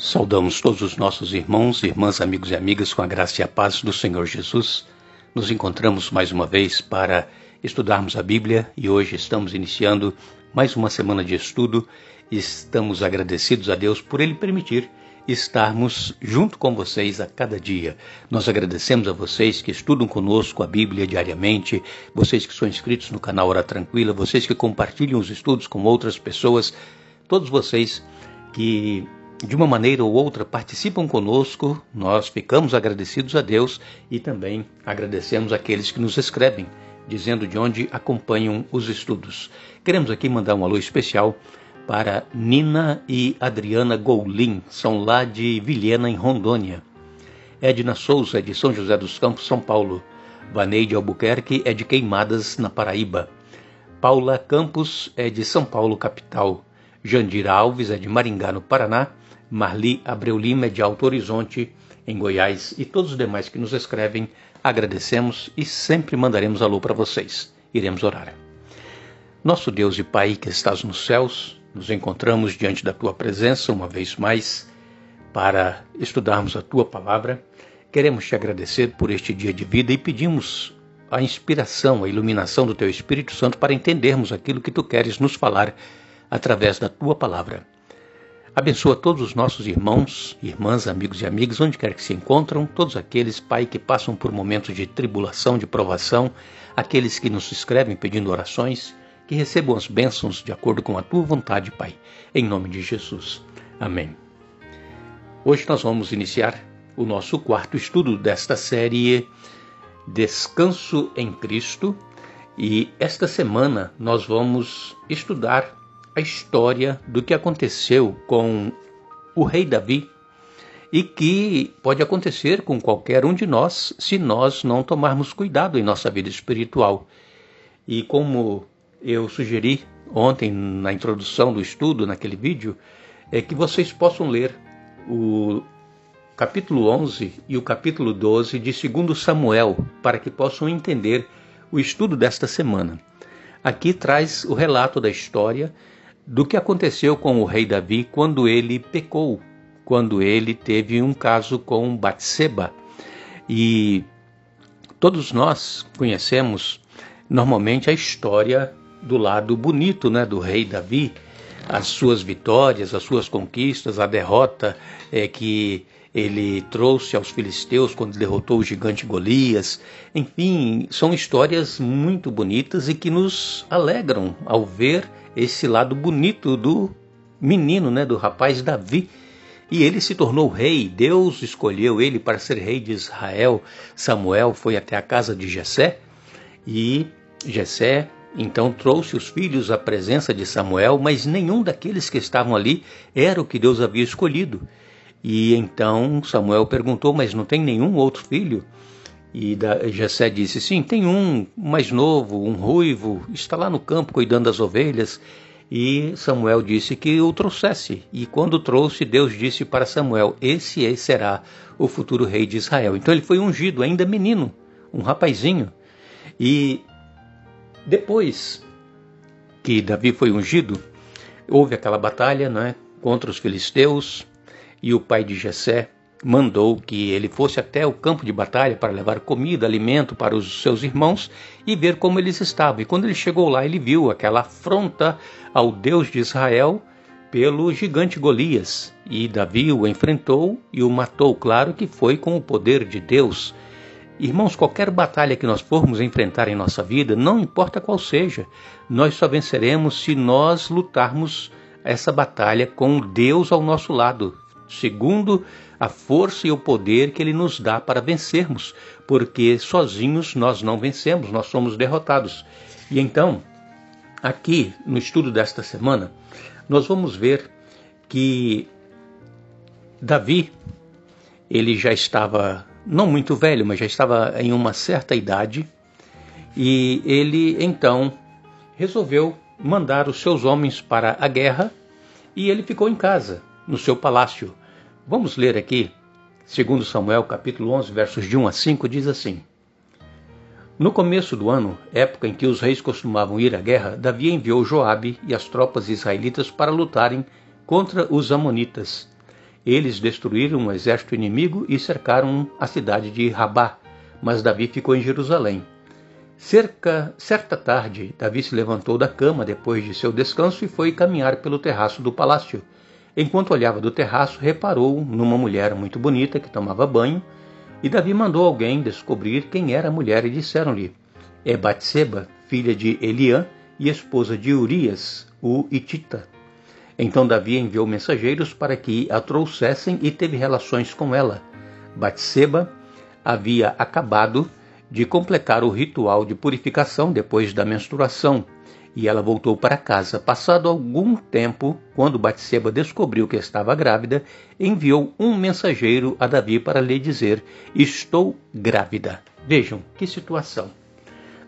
Saudamos todos os nossos irmãos, irmãs, amigos e amigas com a graça e a paz do Senhor Jesus. Nos encontramos mais uma vez para estudarmos a Bíblia e hoje estamos iniciando mais uma semana de estudo. Estamos agradecidos a Deus por Ele permitir estarmos junto com vocês a cada dia. Nós agradecemos a vocês que estudam conosco a Bíblia diariamente, vocês que são inscritos no canal Hora Tranquila, vocês que compartilham os estudos com outras pessoas, todos vocês que de uma maneira ou outra participam conosco. Nós ficamos agradecidos a Deus e também agradecemos aqueles que nos escrevem, dizendo de onde acompanham os estudos. Queremos aqui mandar um alô especial para Nina e Adriana Goulin, são lá de Vilhena, em Rondônia. Edna Souza é de São José dos Campos, São Paulo. Vaneide Albuquerque é de Queimadas, na Paraíba. Paula Campos é de São Paulo, capital. Jandira Alves é de Maringá, no Paraná. Marli Abreu Lima é de Alto Horizonte, em Goiás, e todos os demais que nos escrevem, agradecemos e sempre mandaremos alô para vocês. Iremos orar. Nosso Deus e Pai que estás nos céus, nos encontramos diante da Tua presença uma vez mais para estudarmos a Tua palavra. Queremos Te agradecer por este dia de vida e pedimos a inspiração, a iluminação do Teu Espírito Santo para entendermos aquilo que Tu queres nos falar através da Tua palavra. Abençoa todos os nossos irmãos, irmãs, amigos e amigas, onde quer que se encontram, todos aqueles, Pai, que passam por momentos de tribulação, de provação, aqueles que nos escrevem pedindo orações, que recebam as bênçãos de acordo com a Tua vontade, Pai, em nome de Jesus. Amém. Hoje nós vamos iniciar o nosso quarto estudo desta série Descanso em Cristo, e esta semana nós vamos estudar a história do que aconteceu com o rei Davi e que pode acontecer com qualquer um de nós se nós não tomarmos cuidado em nossa vida espiritual. E como eu sugeri ontem na introdução do estudo, naquele vídeo, é que vocês possam ler o capítulo 11 e o capítulo 12 de 2 Samuel para que possam entender o estudo desta semana. Aqui traz o relato da história do que aconteceu com o rei Davi quando ele pecou, quando ele teve um caso com Batseba. E todos nós conhecemos normalmente a história do lado bonito, do rei Davi, as suas vitórias, as suas conquistas, a derrota que ele trouxe aos filisteus quando derrotou o gigante Golias. Enfim, são histórias muito bonitas e que nos alegram ao ver esse lado bonito do menino, do rapaz Davi. E ele se tornou rei, Deus escolheu ele para ser rei de Israel. Samuel foi até a casa de Jessé e Jessé então trouxe os filhos à presença de Samuel, mas nenhum daqueles que estavam ali era o que Deus havia escolhido. E então Samuel perguntou, mas não tem nenhum outro filho? E Jessé disse, sim, tem um mais novo, um ruivo, está lá no campo cuidando das ovelhas. E Samuel disse que o trouxesse. E quando trouxe, Deus disse para Samuel, esse será o futuro rei de Israel. Então ele foi ungido, ainda menino, um rapazinho. E depois que Davi foi ungido, houve aquela batalha contra os filisteus. E o pai de Jessé mandou que ele fosse até o campo de batalha para levar comida, alimento para os seus irmãos e ver como eles estavam. E quando ele chegou lá, ele viu aquela afronta ao Deus de Israel pelo gigante Golias. E Davi o enfrentou e o matou. Claro que foi com o poder de Deus. Irmãos, qualquer batalha que nós formos enfrentar em nossa vida, não importa qual seja, nós só venceremos se nós lutarmos essa batalha com Deus ao nosso lado, segundo a força e o poder que Ele nos dá para vencermos, porque sozinhos nós não vencemos, nós somos derrotados. E então, aqui no estudo desta semana, nós vamos ver que Davi, ele já estava, não muito velho, mas já estava em uma certa idade, e ele então resolveu mandar os seus homens para a guerra, e ele ficou em casa, no seu palácio. Vamos ler aqui, 2 Samuel, capítulo 11, versos de 1 a 5, diz assim. No começo do ano, época em que os reis costumavam ir à guerra, Davi enviou Joabe e as tropas israelitas para lutarem contra os amonitas. Eles destruíram um exército inimigo e cercaram a cidade de Rabá, mas Davi ficou em Jerusalém. Certa tarde, Davi se levantou da cama depois de seu descanso e foi caminhar pelo terraço do palácio. Enquanto olhava do terraço, reparou numa mulher muito bonita que tomava banho, e Davi mandou alguém descobrir quem era a mulher e disseram-lhe: é Batseba, filha de Eliã e esposa de Urias, o Hitita. Então Davi enviou mensageiros para que a trouxessem e teve relações com ela. Batseba havia acabado de completar o ritual de purificação depois da menstruação, e ela voltou para casa. Passado algum tempo, quando Batseba descobriu que estava grávida, enviou um mensageiro a Davi para lhe dizer: estou grávida. Vejam que situação.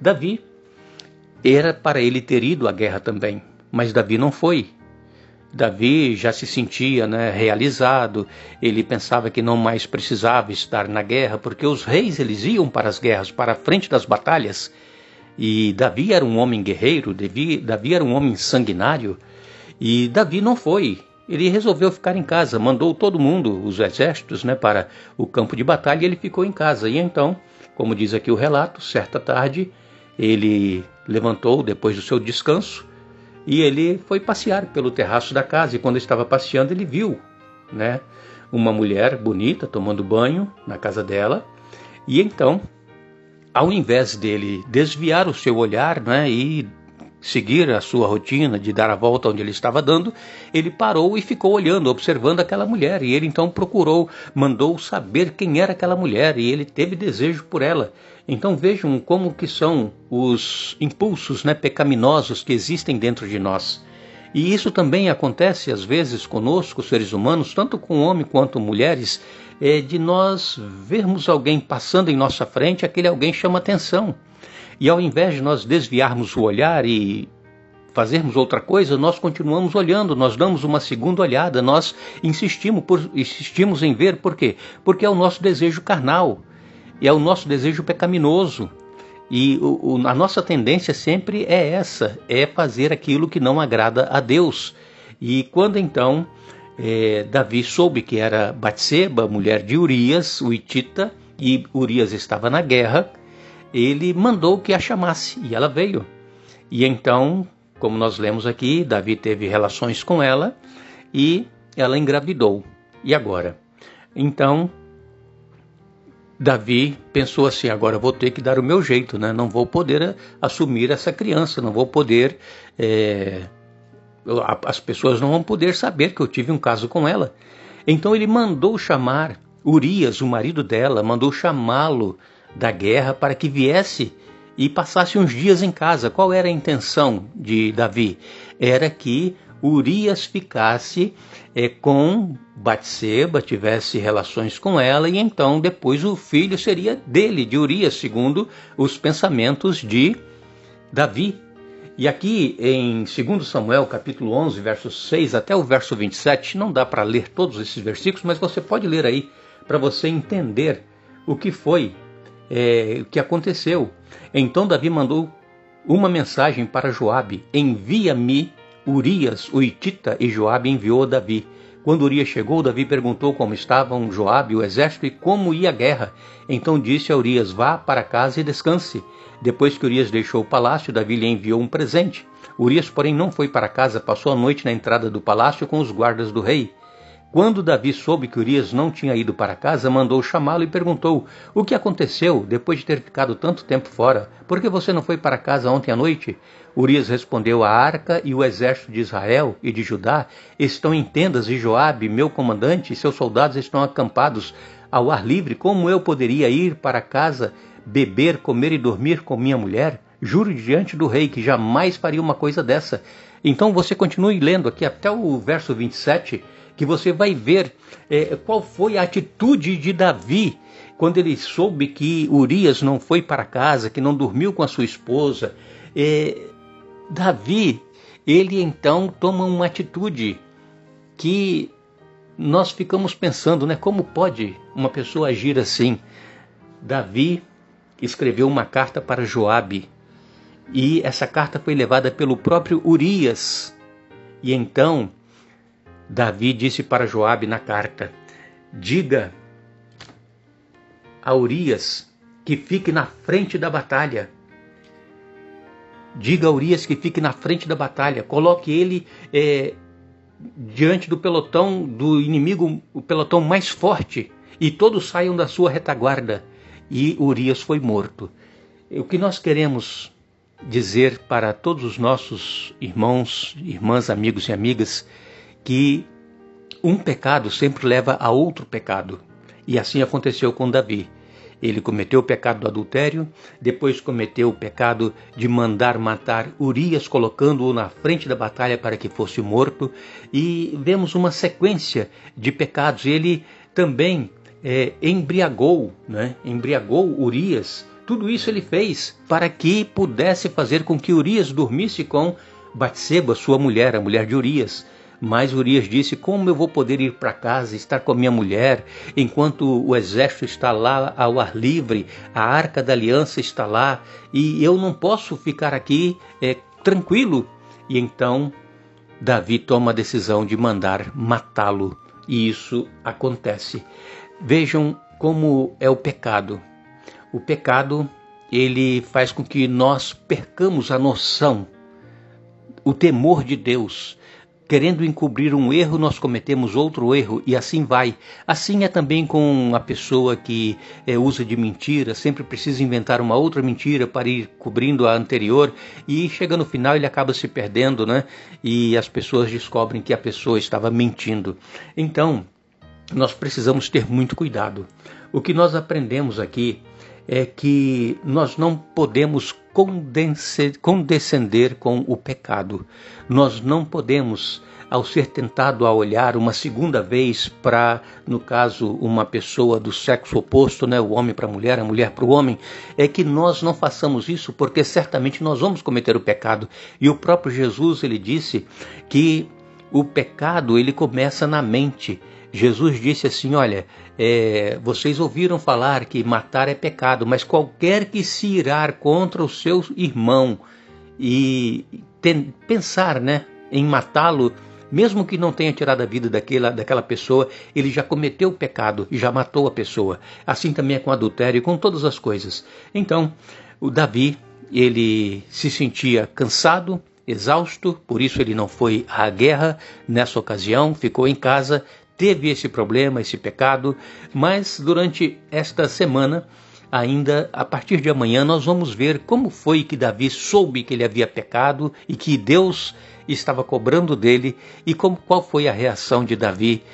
Davi era para ele ter ido à guerra também, mas Davi não foi. Davi já se sentia, realizado. Ele pensava que não mais precisava estar na guerra, porque os reis eles iam para as guerras, para a frente das batalhas. E Davi era um homem guerreiro, Davi era um homem sanguinário, e Davi não foi. Ele resolveu ficar em casa, mandou todo mundo, os exércitos, para o campo de batalha, e ele ficou em casa. E então, como diz aqui o relato, certa tarde, ele levantou depois do seu descanso, e ele foi passear pelo terraço da casa, e quando estava passeando ele viu uma mulher bonita tomando banho na casa dela, e então, ao invés dele desviar o seu olhar e seguir a sua rotina de dar a volta onde ele estava dando, ele parou e ficou olhando, observando aquela mulher, e ele então mandou saber quem era aquela mulher, e ele teve desejo por ela. Então vejam como que são os impulsos pecaminosos que existem dentro de nós. E isso também acontece às vezes conosco, seres humanos, tanto com homens quanto mulheres, de nós vermos alguém passando em nossa frente, aquele alguém chama atenção. E ao invés de nós desviarmos o olhar e fazermos outra coisa, nós continuamos olhando, nós damos uma segunda olhada, nós insistimos em ver. Por quê? Porque é o nosso desejo carnal, é o nosso desejo pecaminoso. E a nossa tendência sempre é essa, é fazer aquilo que não agrada a Deus. E quando então Davi soube que era Batseba, mulher de Urias, o Hitita, e Urias estava na guerra, ele mandou que a chamasse, e ela veio. E então, como nós lemos aqui, Davi teve relações com ela, e ela engravidou. E agora? Então, Davi pensou assim: agora eu vou ter que dar o meu jeito, não vou poder assumir essa criança, não vou poder... as pessoas não vão poder saber que eu tive um caso com ela. Então ele mandou chamar Urias, o marido dela, mandou chamá-lo da guerra para que viesse e passasse uns dias em casa. Qual era a intenção de Davi? Era que Urias ficasse com Batseba, tivesse relações com ela, e então depois o filho seria dele, de Urias, segundo os pensamentos de Davi. E aqui em 2 Samuel, capítulo 11, versos 6 até o verso 27, não dá para ler todos esses versículos, mas você pode ler aí para você entender o que foi, o que aconteceu. Então Davi mandou uma mensagem para Joabe: envia-me Urias, o Hitita, e Joabe enviou a Davi. Quando Urias chegou, Davi perguntou como estavam Joabe e o exército e como ia a guerra. Então disse a Urias: vá para casa e descanse. Depois que Urias deixou o palácio, Davi lhe enviou um presente. Urias, porém, não foi para casa, passou a noite na entrada do palácio com os guardas do rei. Quando Davi soube que Urias não tinha ido para casa, mandou chamá-lo e perguntou: o que aconteceu depois de ter ficado tanto tempo fora? Por que você não foi para casa ontem à noite? Urias respondeu: a arca e o exército de Israel e de Judá estão em tendas, e Joabe, meu comandante, e seus soldados estão acampados ao ar livre. Como eu poderia ir para casa, beber, comer e dormir com minha mulher? Juro diante do rei que jamais faria uma coisa dessa. Então você continue lendo aqui até o verso 27, que você vai ver qual foi a atitude de Davi quando ele soube que Urias não foi para casa, que não dormiu com a sua esposa. Davi, ele então toma uma atitude que nós ficamos pensando, como pode uma pessoa agir assim? Davi escreveu uma carta para Joabe, e essa carta foi levada pelo próprio Urias. E então Davi disse para Joabe na carta: diga a Urias que fique na frente da batalha. Diga a Urias que fique na frente da batalha. Coloque ele diante do pelotão do inimigo, o pelotão mais forte, e todos saiam da sua retaguarda. E Urias foi morto. O que nós queremos dizer para todos os nossos irmãos, irmãs, amigos e amigas, que um pecado sempre leva a outro pecado. E assim aconteceu com Davi. Ele cometeu o pecado do adultério, depois cometeu o pecado de mandar matar Urias, colocando-o na frente da batalha para que fosse morto. E vemos uma sequência de pecados. Ele também embriagou Urias. Tudo isso ele fez para que pudesse fazer com que Urias dormisse com Batseba, sua mulher, a mulher de Urias. Mas Urias disse: como eu vou poder ir para casa, estar com a minha mulher, enquanto o exército está lá ao ar livre, a arca da aliança está lá, e eu não posso ficar aqui tranquilo. E então Davi toma a decisão de mandar matá-lo, e isso acontece. Vejam como é o pecado. O pecado, ele faz com que nós percamos a noção, o temor de Deus. Querendo encobrir um erro, nós cometemos outro erro, e assim vai. Assim é também com a pessoa que usa de mentira, sempre precisa inventar uma outra mentira para ir cobrindo a anterior, e chega no final ele acaba se perdendo, né? E as pessoas descobrem que a pessoa estava mentindo. Então, nós precisamos ter muito cuidado. O que nós aprendemos aqui é que nós não podemos condescender com o pecado. Nós não podemos, ao ser tentado a olhar uma segunda vez para, no caso, uma pessoa do sexo oposto, né, o homem para a mulher para o homem, é que nós não façamos isso, porque certamente nós vamos cometer o pecado. E o próprio Jesus, ele disse que o pecado, ele começa na mente. Jesus disse assim: olha, vocês ouviram falar que matar é pecado, mas qualquer que se irar contra o seu irmão e pensar, né, em matá-lo, mesmo que não tenha tirado a vida daquela pessoa, ele já cometeu o pecado e já matou a pessoa. Assim também é com adultério e com todas as coisas. Então, o Davi, ele se sentia cansado, exausto, por isso ele não foi à guerra nessa ocasião, ficou em casa. Teve esse problema, esse pecado, mas durante esta semana, ainda a partir de amanhã, nós vamos ver como foi que Davi soube que ele havia pecado e que Deus estava cobrando dele, e qual foi a reação de Davi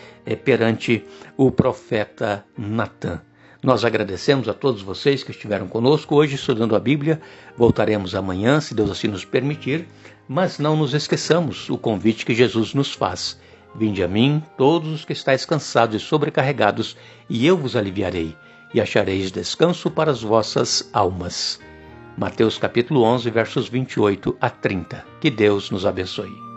perante o profeta Natã. Nós agradecemos a todos vocês que estiveram conosco hoje estudando a Bíblia. Voltaremos amanhã, se Deus assim nos permitir, mas não nos esqueçamos o convite que Jesus nos faz. Vinde a mim, todos os que estáis cansados e sobrecarregados, e eu vos aliviarei, e achareis descanso para as vossas almas. Mateus capítulo 11, versos 28 a 30. Que Deus nos abençoe.